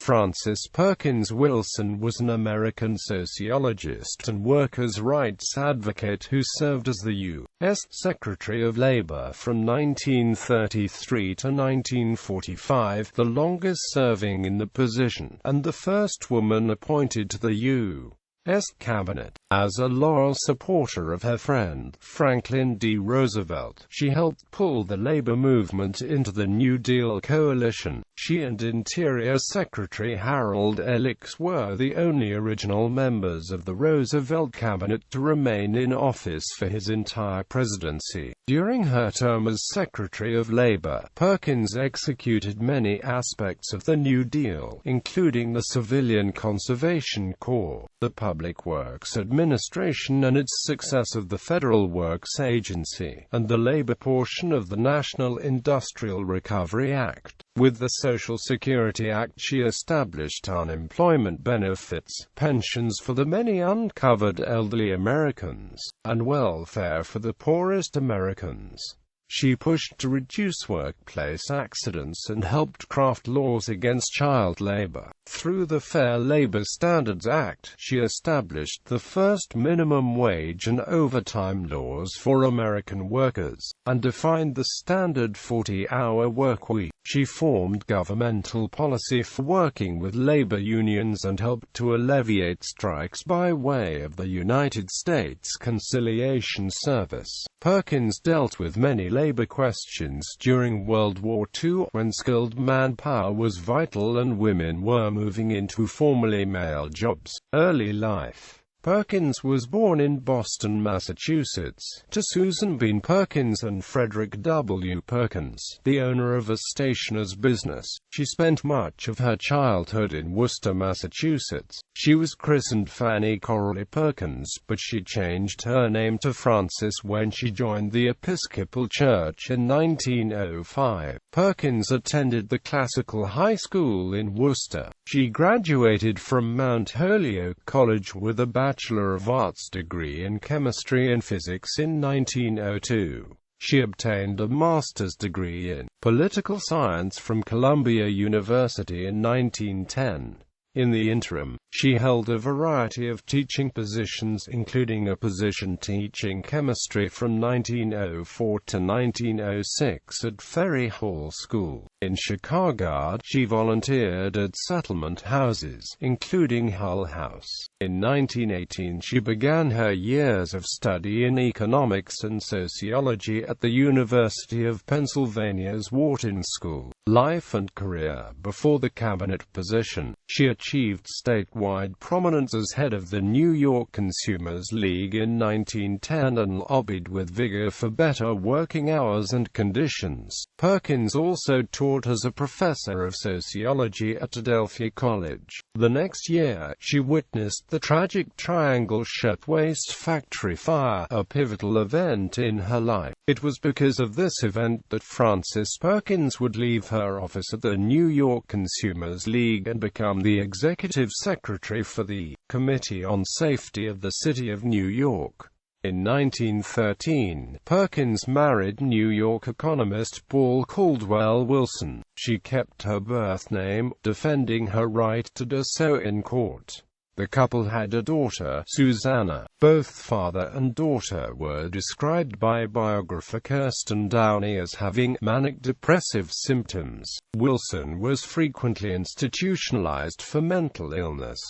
Frances Perkins Wilson was an American sociologist and workers' rights advocate who served as the U.S. Secretary of Labor from 1933 to 1945, the longest serving in the position, and the first woman appointed to the U.S. Cabinet. As a loyal supporter of her friend, Franklin D. Roosevelt, she helped pull the labor movement into the New Deal coalition. She and Interior Secretary Harold Ickes were the only original members of the Roosevelt cabinet to remain in office for his entire presidency. During her term as Secretary of Labor, Perkins executed many aspects of the New Deal, including the Civilian Conservation Corps, the Public Works Administration and its successor the Federal Works Agency, and the labor portion of the National Industrial Recovery Act. With the Social Security Act she established unemployment benefits, pensions for the many uncovered elderly Americans, and welfare for the poorest Americans. She pushed to reduce workplace accidents and helped craft laws against child labor. Through the Fair Labor Standards Act, she established the first minimum wage and overtime laws for American workers, and defined the standard 40-hour workweek. She formed governmental policy for working with labor unions and helped to alleviate strikes by way of the United States Conciliation Service. Perkins dealt with many labor questions during World War II, when skilled manpower was vital and women were moving into formerly male jobs. Early life. Perkins was born in Boston, Massachusetts, to Susan Bean Perkins and Frederick W. Perkins, the owner of a stationer's business. She spent much of her childhood in Worcester, Massachusetts. She was christened Fanny Coralie Perkins, but she changed her name to Frances when she joined the Episcopal Church in 1905. Perkins attended the Classical High School in Worcester. She graduated from Mount Holyoke College with a Bachelor of Arts degree in Chemistry and Physics in 1902. She obtained a master's degree in Political Science from Columbia University in 1910. In the interim, she held a variety of teaching positions, including a position teaching chemistry from 1904 to 1906 at Ferry Hall School. In Chicago, she volunteered at settlement houses, including Hull House. In 1918 she began her years of study in economics and sociology at the University of Pennsylvania's Wharton School. Life and career. Before the cabinet position, she achieved statewide prominence as head of the New York Consumers League in 1910 and lobbied with vigor for better working hours and conditions. Perkins also taught as a professor of sociology at Adelphi College. The next year, she witnessed the tragic Triangle Shirtwaist Factory fire, a pivotal event in her life. It was because of this event that Frances Perkins would leave her office at the New York Consumers League and become the executive secretary for the Committee on Safety of the City of New York. In 1913, Perkins married New York economist Paul Caldwell Wilson. She kept her birth name, defending her right to do so in court. The couple had a daughter, Susanna. Both father and daughter were described by biographer Kirsten Downey as having manic-depressive symptoms. Wilson was frequently institutionalized for mental illness.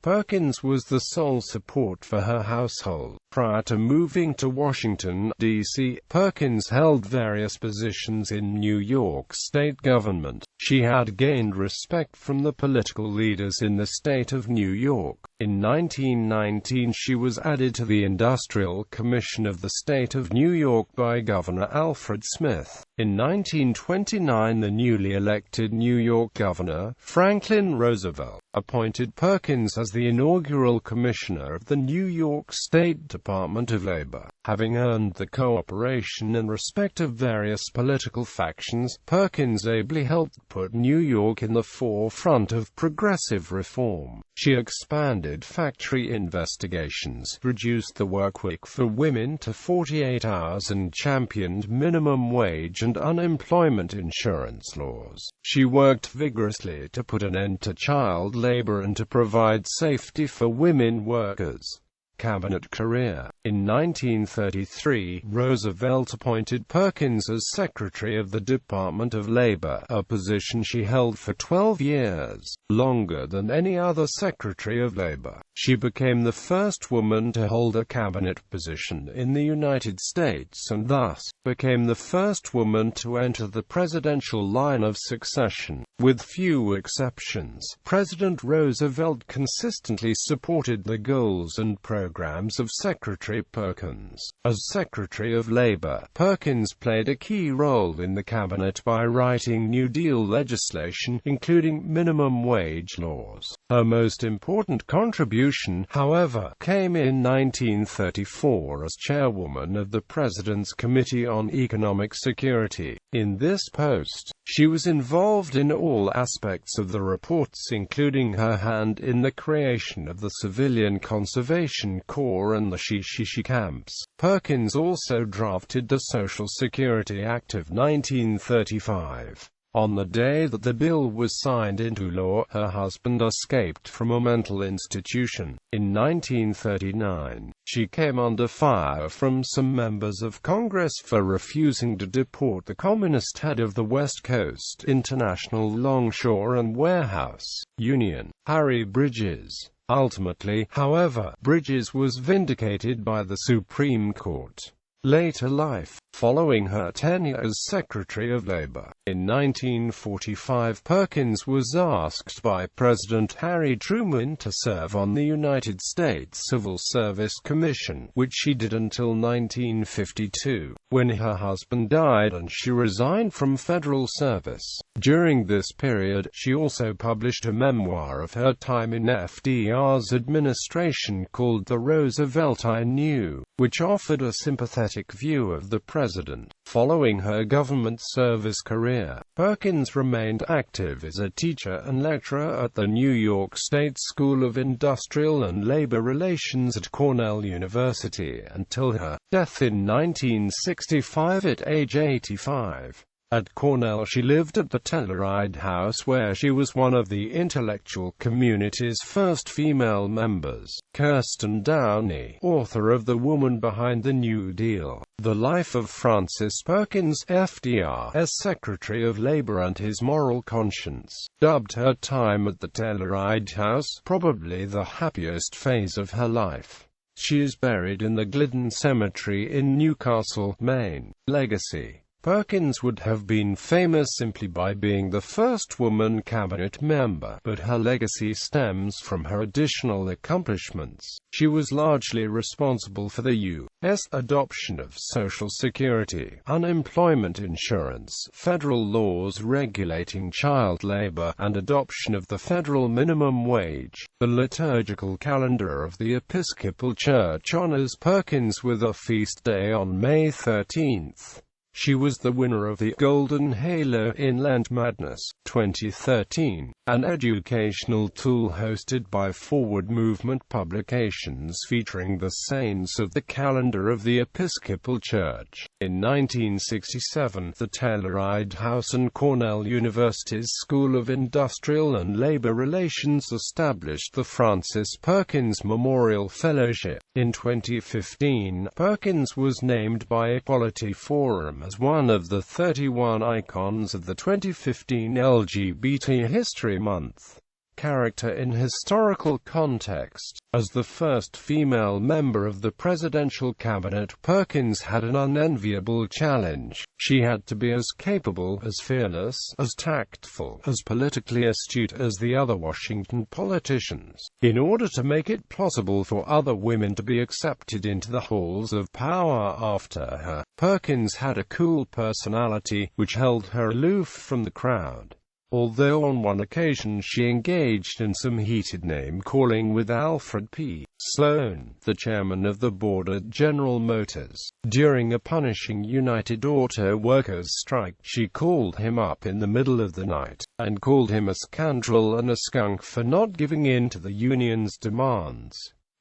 Perkins was the sole support for her household. Prior to moving to Washington, D.C., Perkins held various positions in New York state government. She had gained respect from the political leaders in the state of New York. In 1919 she was added to the Industrial Commission of the State of New York by Governor Alfred Smith. In 1929 the newly elected New York Governor, Franklin Roosevelt, appointed Perkins as the inaugural commissioner of the New York State Department of Labor. Having earned the cooperation and respect of various political factions, Perkins ably helped put New York in the forefront of progressive reform. She expanded funded factory investigations, reduced the workweek for women to 48 hours and championed minimum wage and unemployment insurance laws. She worked vigorously to put an end to child labor and to provide safety for women workers. Cabinet career. In 1933, Roosevelt appointed Perkins as Secretary of the Department of Labor, a position she held for 12 years, longer than any other Secretary of Labor. She became the first woman to hold a cabinet position in the United States and thus became the first woman to enter the presidential line of succession. With few exceptions, President Roosevelt consistently supported the goals and programs of Secretary Perkins. As Secretary of Labor, Perkins played a key role in the cabinet by writing New Deal legislation, including minimum wage laws. Her most important contribution, however, came in 1934 as chairwoman of the President's Committee on Economic Security. In this post, she was involved in all aspects of the reports, including her hand in the creation of the Civilian Conservation Corps and the Shishi camps. Perkins also drafted the Social Security Act of 1935. On the day that the bill was signed into law, her husband escaped from a mental institution. In 1939, she came under fire from some members of Congress for refusing to deport the communist head of the West Coast International Longshore and Warehouse Union, Harry Bridges. Ultimately, however, Bridges was vindicated by the Supreme Court. Later life. Following her tenure as Secretary of Labor, in 1945 Perkins was asked by President Harry Truman to serve on the United States Civil Service Commission, which she did until 1952, when her husband died and she resigned from federal service. During this period, she also published a memoir of her time in FDR's administration called The Roosevelt I Knew, which offered a sympathetic view of the president. Following her government service career, Perkins remained active as a teacher and lecturer at the New York State School of Industrial and Labor Relations at Cornell University until her death in 1965 at age 85. At Cornell she lived at the Telluride House, where she was one of the intellectual community's first female members. Kirsten Downey, author of The Woman Behind the New Deal, The Life of Frances Perkins, FDR as Secretary of Labor and His Moral Conscience, dubbed her time at the Telluride House probably the happiest phase of her life. She is buried in the Glidden Cemetery in Newcastle, Maine. Legacy. Perkins would have been famous simply by being the first woman cabinet member, but her legacy stems from her additional accomplishments. She was largely responsible for the U.S. adoption of Social Security, unemployment insurance, federal laws regulating child labor, and adoption of the federal minimum wage. The liturgical calendar of the Episcopal Church honors Perkins with a feast day on May 13th. She was the winner of the Golden Halo in Lent Madness 2013, an educational tool hosted by Forward Movement Publications featuring the saints of the calendar of the Episcopal Church. In 1967, the Telluride House and Cornell University's School of Industrial and Labor Relations established the Frances Perkins Memorial Fellowship. In 2015, Perkins was named by Equality Forum as one of the 31 icons of the 2015 LGBT History Month. Character in historical context. As the first female member of the presidential cabinet, Perkins had an unenviable challenge. She had to be as capable, as fearless, as tactful, as politically astute as the other Washington politicians. In order to make it possible for other women to be accepted into the halls of power after her, Perkins had a cool personality, which held her aloof from the crowd. although on one occasion she engaged in some heated name-calling with Alfred P. Sloan, the chairman of the board at General Motors. During a punishing United Auto Workers strike, she called him up in the middle of the night, and called him a scoundrel and a skunk for not giving in to the union's demands.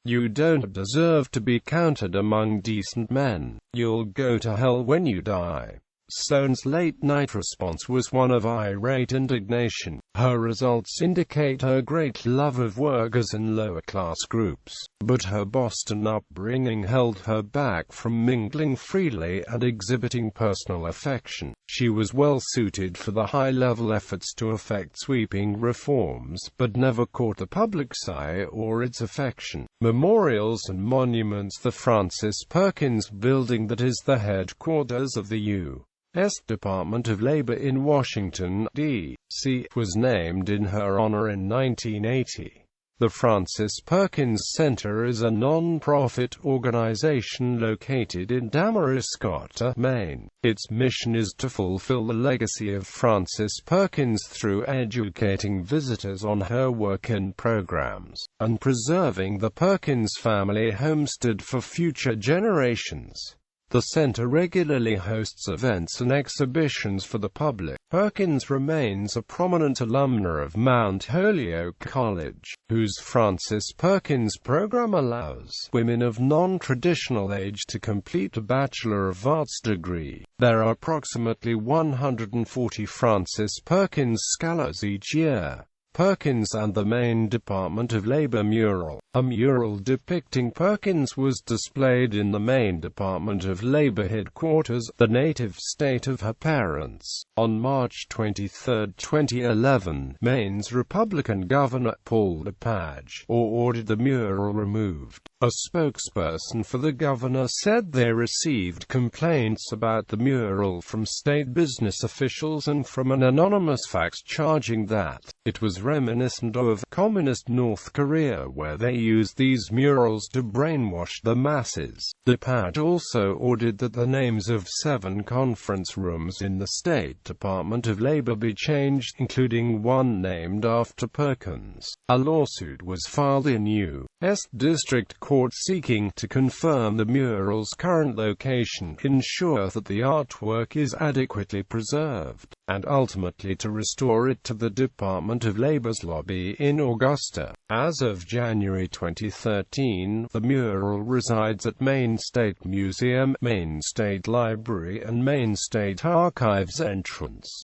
"You don't deserve to be counted among decent men. You'll go to hell when you die." Sloan's late-night response was one of irate indignation. Her results indicate her great love of workers and lower-class groups, but her Boston upbringing held her back from mingling freely and exhibiting personal affection. She was well-suited for the high-level efforts to effect sweeping reforms, but never caught the public's eye or its affection. Memorials and monuments. The Frances Perkins Building, that is the headquarters of the U.S. Department of Labor in Washington, D.C., was named in her honor in 1980. The Frances Perkins Center is a non-profit organization located in Damariscotta, Maine. Its mission is to fulfill the legacy of Frances Perkins through educating visitors on her work and programs, and preserving the Perkins family homestead for future generations. The center regularly hosts events and exhibitions for the public. Perkins remains a prominent alumna of Mount Holyoke College, whose Frances Perkins program allows women of non-traditional age to complete a Bachelor of Arts degree. There are approximately 140 Frances Perkins Scholars each year. Perkins and the Maine Department of Labor mural. A mural depicting Perkins was displayed in the Maine Department of Labor headquarters, the native state of her parents. On March 23, 2011, Maine's Republican Governor Paul DePage ordered the mural removed. A spokesperson for the governor said they received complaints about the mural from state business officials and from an anonymous fax charging that it was reminiscent of communist North Korea, where they used these murals to brainwash the masses. DePage also ordered that the names of 7 conference rooms in the State Department of Labor be changed, including one named after Perkins. A lawsuit was filed in U.S. District Court seeking to confirm the mural's current location, ensure that the artwork is adequately preserved, and ultimately to restore it to the Department of Labor's lobby in Augusta. As of January 2013, the mural resides at Maine State Museum, Maine State Library and Maine State Archives entrance.